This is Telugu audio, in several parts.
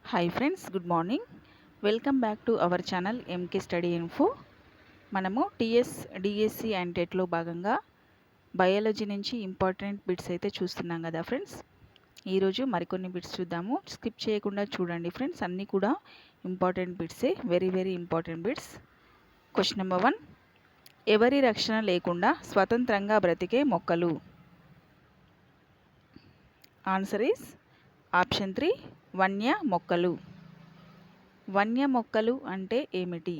Hi friends, good morning. Welcome back to our channel MK study info. మనము టీఎస్ డిఎస్సి అండ్ టెట్లో భాగంగా బయాలజీ నుంచి ఇంపార్టెంట్ బిట్స్ అయితే చూస్తున్నాం కదా ఫ్రెండ్స్. ఈరోజు మరికొన్ని బిట్స్ చూద్దాము. స్కిప్ చేయకుండా చూడండి ఫ్రెండ్స్, అన్నీ కూడా ఇంపార్టెంట్ బిట్సే, very very important bits. Question number 1, ఎవరి రక్షణ లేకుండా స్వతంత్రంగా బ్రతికే మొక్కలు? ఆన్సర్ ఈస్ ఆప్షన్ 3, వన్య మొక్కలు. వన్య మొక్కలు అంటే ఏమిటి?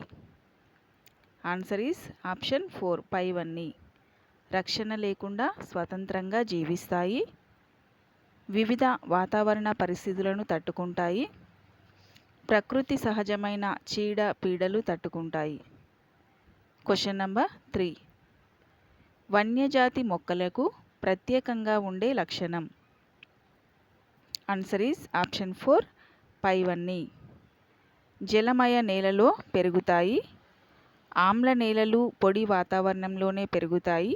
ఆన్సర్ ఈస్ ఆప్షన్ 4, పైవన్నీ. రక్షణ లేకుండా స్వతంత్రంగా జీవిస్తాయి, వివిధ వాతావరణ పరిస్థితులను తట్టుకుంటాయి, ప్రకృతి సహజమైన చీడ పీడలు తట్టుకుంటాయి. క్వశ్చన్ నెంబర్ 3, వన్యజాతి మొక్కలకు ప్రత్యేకంగా ఉండే లక్షణం? ఆన్సర్ ఈస్ ఆప్షన్ 4, పైవన్నీ. జలమయ నేలలో పెరుగుతాయి, ఆమ్ల నేలలు పొడి వాతావరణంలోనే పెరుగుతాయి,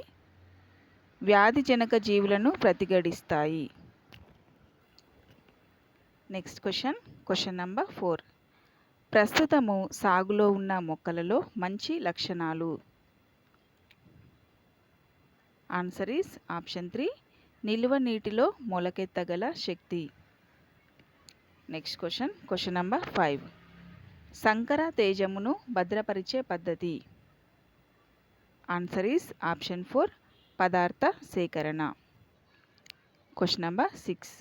వ్యాధిజనక జీవులను ప్రతిఘటిస్తాయి. నెక్స్ట్ క్వశ్చన్ నెంబర్ 4, ప్రస్తుతము సాగులో ఉన్న మొక్కలలో మంచి లక్షణాలు? ఆన్సర్ ఈస్ ఆప్షన్ 3, నిలువ నీటిలో మొలకెత్తగల శక్తి. నెక్స్ట్ క్వశ్చన్ నెంబర్ 5, సంకర తేజమును భద్రపరిచే పద్ధతి? ఆన్సర్ ఈస్ ఆప్షన్ 4, పదార్థ సేకరణ. క్వశ్చన్ నెంబర్ 6,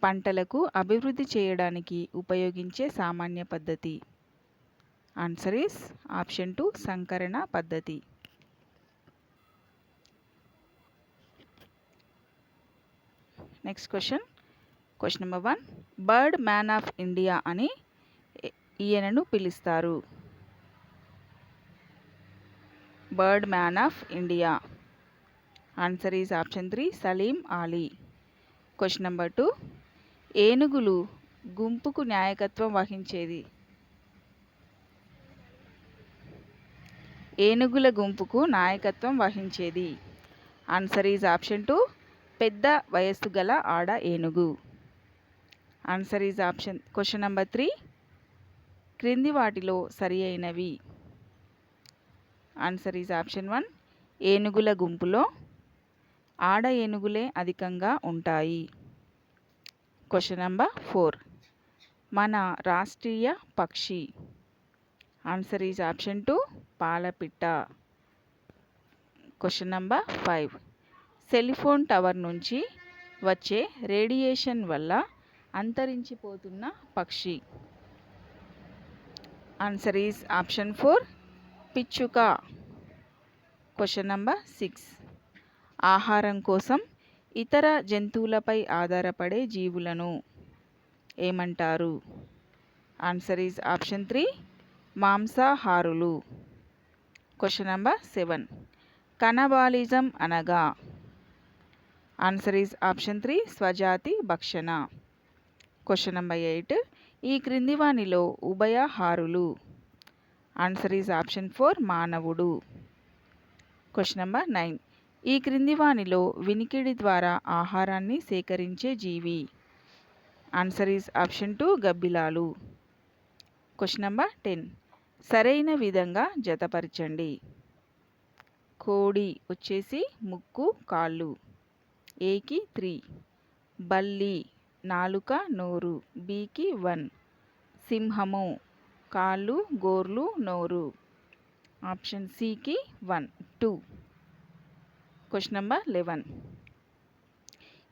పంటలకు అభివృద్ధి చేయడానికి ఉపయోగించే సామాన్య పద్ధతి? ఆన్సర్ ఈస్ ఆప్షన్ 2, సంకరణ పద్ధతి. Next question number 1, bird man of India అని ఈయనను పిలుస్తారు? Bird man of India. Answer is option 3, Salim Ali. Question number 2, ఏనుగులు గుంపుకు నాయకత్వం వహించేది? ఏనుగుల గుంపుకు నాయకత్వం వహించేది? ఆన్సర్ ఈజ్ ఆప్షన్ 2, పెద్ద వయస్సు గల ఆడ ఏనుగు. ఆన్సర్ ఈజ్ క్వశ్చన్ నెంబర్ 3, క్రింది వాటిలో సరి అయినవి? ఆన్సర్ ఈజ్ ఆప్షన్ 1, ఏనుగుల గుంపులో ఆడ ఏనుగులే అధికంగా ఉంటాయి. క్వశ్చన్ నెంబర్ 4, మన రాష్ట్రీయ పక్షి? ఆన్సర్ ఈజ్ ఆప్షన్ 2, పాలపిట్ట. క్వశ్చన్ నెంబర్ 5, సెలిఫోన్ టవర్ నుంచి వచ్చే రేడియేషన్ వల్ల అంతరించిపోతున్న పక్షి? ఆన్సర్ ఈజ్ ఆప్షన్ 4, పిచ్చుక. క్వశ్చన్ నెంబర్ 6, ఆహారం కోసం ఇతర జంతువులపై ఆధారపడే జీవులను ఏమంటారు? ఆన్సర్ ఈజ్ ఆప్షన్ 3, మాంసాహారులు. క్వశ్చన్ నెంబర్ 7, కనబాలిజం అనగా? ఆన్సర్ ఈజ్ ఆప్షన్ 3, స్వజాతి భక్షణ. క్వశ్చన్ నెంబర్ 8, ఈ క్రింది వానిలో ఉభయహారులు? ఆన్సర్ ఈజ్ ఆప్షన్ 4, మానవుడు. క్వశ్చన్ నెంబర్ 9, ఈ క్రింది వానిలో వినికిడి ద్వారా ఆహారాన్ని సేకరించే జీవి? ఆన్సర్ ఈజ్ ఆప్షన్ 2, గబ్బిలాలు. క్వశ్చన్ నెంబర్ 10, సరైన విధంగా జతపరచండి. కోడి వచ్చేసి ముక్కు కాళ్ళు, ఏకి 3, బల్లి నాలుక నోరు, బికి 1, సింహము కాళ్ళు గోర్లు నోరు, ఆప్షన్ సికి 1, 2. క్వశ్చన్ నెంబర్ 11,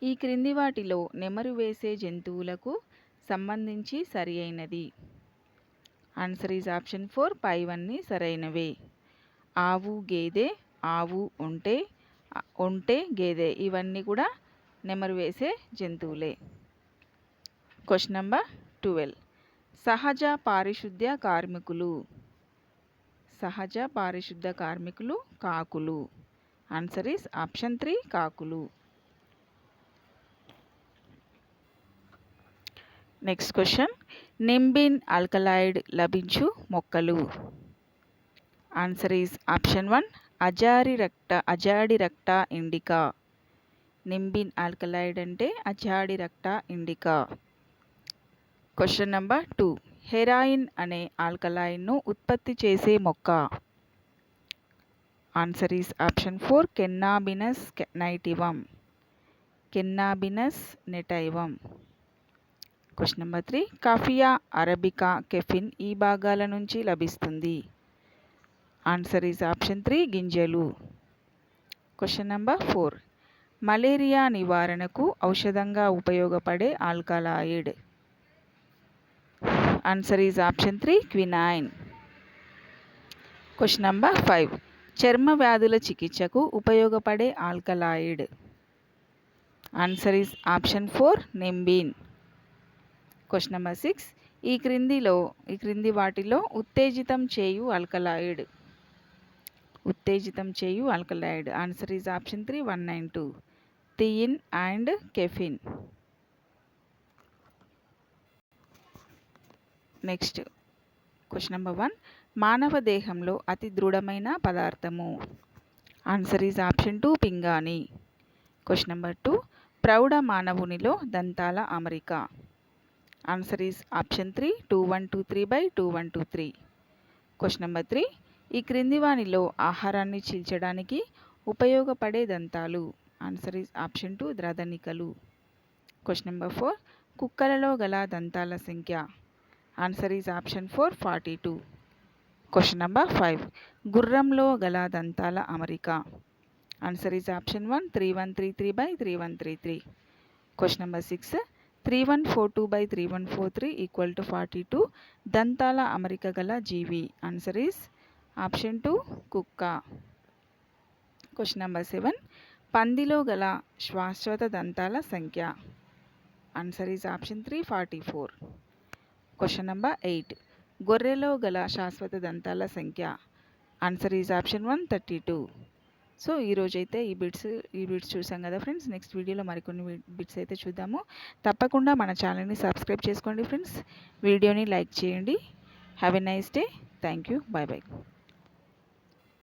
ఈ క్రింది వాటిలో నెమరు వేసే జంతువులకు సంబంధించి సరి అయినది? ఆన్సర్ ఈజ్ ఆప్షన్ 4, పైవన్నీ సరైనవే. ఆవు గేదె, ఆవు ఒంటె గేదె, ఇవన్నీ కూడా నెమరు వేసే జంతువులే. క్వశ్చన్ నెంబర్ 12, సహజ పారిశుద్ధ్య కార్మికులు? సహజ పారిశుద్ధ్య కార్మికులు కాకులు. ఆన్సర్ ఈస్ ఆప్షన్ 3, కాకులు. నెక్స్ట్ క్వశ్చన్, నింబిన్ ఆల్కలాయిడ్ లభించు మొక్కలు? Answer is option 1, azadirachta indica. Nimbin alkaloid అంటే azadirachta indica. Question number 2. Heroin అనే ఆల్కలాయిడ్ను ఉత్పత్తి చేసే మొక్క. ఆన్సర్ ఈస్ ఆప్షన్ 4 కెన్నాబినస్ నైటివం. కెన్నాబినస్ నెటైవం. Question number 3. Coffea arabica caffeine ఈ భాగాల నుంచి లభిస్తుంది. ఆన్సర్ ఈస్ ఆప్షన్ 3 గింజలు. Question number 4. మలేరియా నివారణకు ఔషధంగా ఉపయోగపడే alkaloid. Answer is option 3 quinine. Question number 5. చర్మ వ్యాధుల చికిత్సకు ఉపయోగపడే alkaloid. Answer is option 4 nimbin. Question number 6. ఈ క్రింది వాటిలో ఉత్తేజితం చేయు alkaloid. Answer is option 3 192 theine and caffeine. Next question number 1. మానవ దేహంలో అతి దృఢమైన పదార్థము. ఆన్సర్ ఈజ్ ఆప్షన్ 2 పింగాణి. Question number 2. ప్రౌఢ మానవునిలో దంతాల అమరిక. Answer is option 3 2123/2123. Question number 3. ఈ క్రింది వానిలో ఆహారాన్ని చీల్చడానికి ఉపయోగపడే దంతాలు. ఆన్సర్ ఈజ్ ఆప్షన్ 2 ద్రదనికలు. Question number 4. కుక్కలలో గల దంతాల సంఖ్య. Answer is option 4 42. Question number 5. గుర్రంలో గల దంతాల అమరిక. Answer is option 1 3133/3133. Question number 6. 3142/3143 = 42 దంతాల అమరిక గల జీవి. ఆన్సర్ ఈజ్ ఆప్షన్ 2 కుక్క. Question number 7. పందిలో గల శాశ్వత దంతాల సంఖ్య. Answer is option 3 44. Question number 8. గొర్రెలో గల శాశ్వత దంతాల సంఖ్య. Answer is option 1 32. సో ఈరోజైతే ఈ బిట్స్ చూసాం కదా ఫ్రెండ్స్. నెక్స్ట్ వీడియోలో మరికొన్ని బిట్స్ అయితే చూద్దాము. తప్పకుండా మన ఛానల్ని సబ్స్క్రైబ్ చేసుకోండి ఫ్రెండ్స్. వీడియోని లైక్ చేయండి. Have a nice day. Thank you. By by.